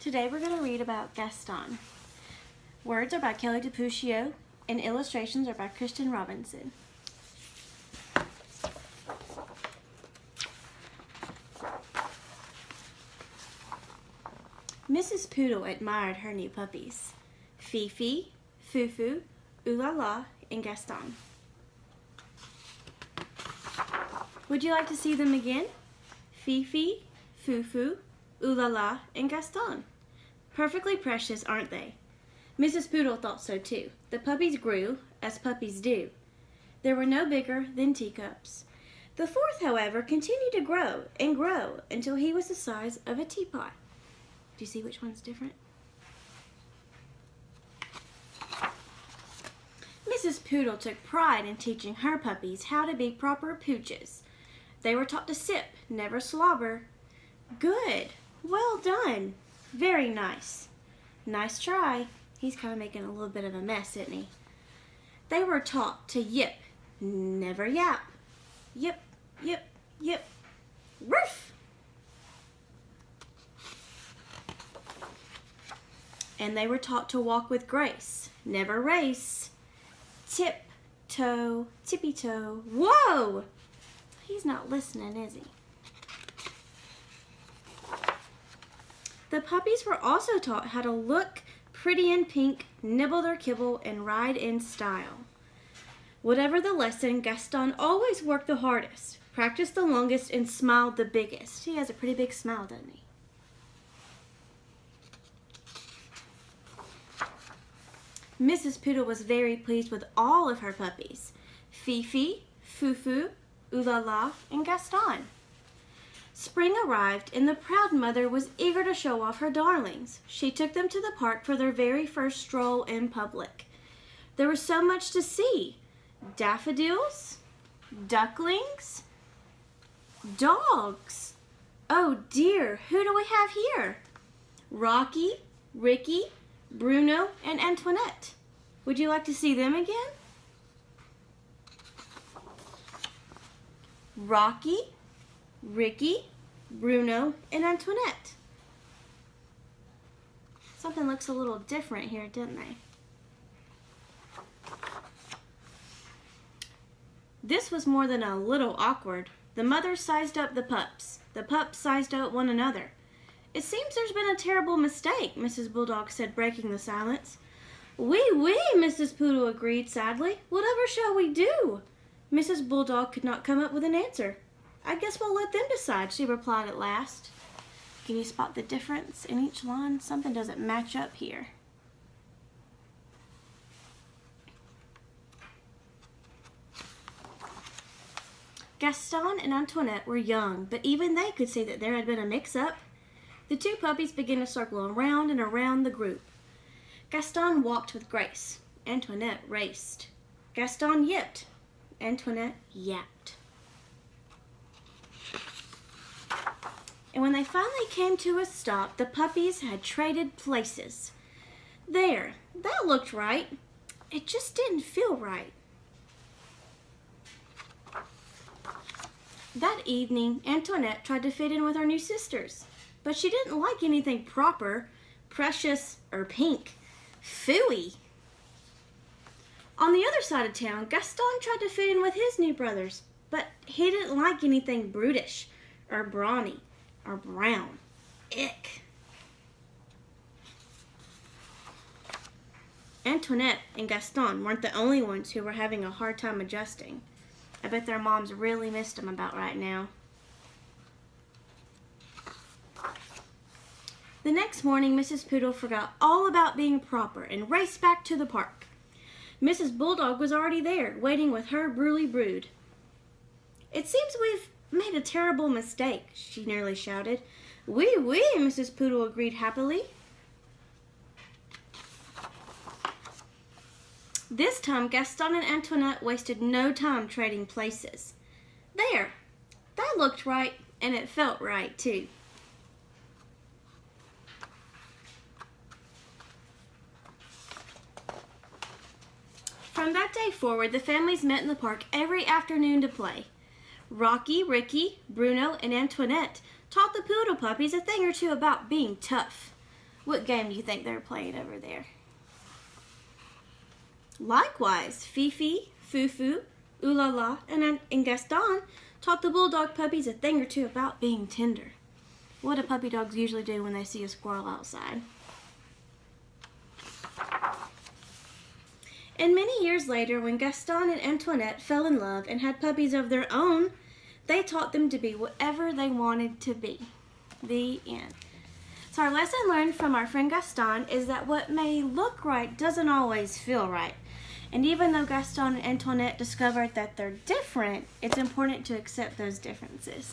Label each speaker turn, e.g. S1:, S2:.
S1: Today we're going to read about Gaston. Words are by Kelly Dipucchio and illustrations are by Kristen Robinson. Mrs. Poodle admired her new puppies, Fifi, Fufu, Oolala, and Gaston. Would you like to see them again? Fifi, Fufu, Oolala, and Gaston. Perfectly precious, aren't they? Mrs. Poodle thought so too. The puppies grew, as puppies do. They were no bigger than teacups. The fourth, however, continued to grow and grow until he was the size of a teapot. Do you see which one's different? Mrs. Poodle took pride in teaching her puppies how to be proper pooches. They were taught to sip, never slobber. Good. Well done. Very nice. Nice try. He's kind of making a little bit of a mess, isn't he? They were taught to yip, never yap. Yip, yip, yip. Roof! And they were taught to walk with grace, never race. Tip, toe, tippy toe. Whoa! He's not listening, is he? The puppies were also taught how to look pretty in pink, nibble their kibble, and ride in style. Whatever the lesson, Gaston always worked the hardest, practiced the longest, and smiled the biggest. He has a pretty big smile, doesn't he? Mrs. Poodle was very pleased with all of her puppies, Fifi, Fufu, Oolala, and Gaston. Spring arrived, and the proud mother was eager to show off her darlings. She took them to the park for their very first stroll in public. There was so much to see. Daffodils, ducklings, dogs. Oh dear, who do we have here? Rocky, Ricky, Bruno, and Antoinette. Would you like to see them again? Rocky, Ricky, Bruno, and Antoinette. Something looks a little different here, didn't they? This was more than a little awkward. The mother sized up the pups. The pups sized up one another. It seems there's been a terrible mistake, Mrs. Bulldog said, breaking the silence. Oui, Mrs. Poodle agreed sadly. Whatever shall we do? Mrs. Bulldog could not come up with an answer. I guess we'll let them decide, she replied at last. Can you spot the difference in each line? Something doesn't match up here. Gaston and Antoinette were young, but even they could see that there had been a mix-up. The two puppies began to circle around and around the group. Gaston walked with grace. Antoinette raced. Gaston yipped. Antoinette yapped. And when they finally came to a stop, the puppies had traded places. There, that looked right. It just didn't feel right. That evening, Antoinette tried to fit in with her new sisters, but she didn't like anything proper, precious, or pink. Phooey! On the other side of town, Gaston tried to fit in with his new brothers, but he didn't like anything brutish, or brawny, or brown. Ick! Antoinette and Gaston weren't the only ones who were having a hard time adjusting. I bet their moms really missed them about right now. The next morning, Mrs. Poodle forgot all about being proper and raced back to the park. Mrs. Bulldog was already there, waiting with her Bruley brood. It seems we've made a terrible mistake, she nearly shouted. Oui, Mrs. Poodle agreed happily. This time, Gaston and Antoinette wasted no time trading places. There, that looked right, and it felt right, too. From that day forward, the families met in the park every afternoon to play. Rocky, Ricky, Bruno, and Antoinette taught the poodle puppies a thing or two about being tough. What game do you think they're playing over there? Likewise, Fifi, Fufu, Ooh La La, and Gaston taught the bulldog puppies a thing or two about being tender. What do puppy dogs usually do when they see a squirrel outside? And many years later, when Gaston and Antoinette fell in love and had puppies of their own, they taught them to be whatever they wanted to be. The end. So our lesson learned from our friend Gaston is that what may look right doesn't always feel right. And even though Gaston and Antoinette discovered that they're different, it's important to accept those differences.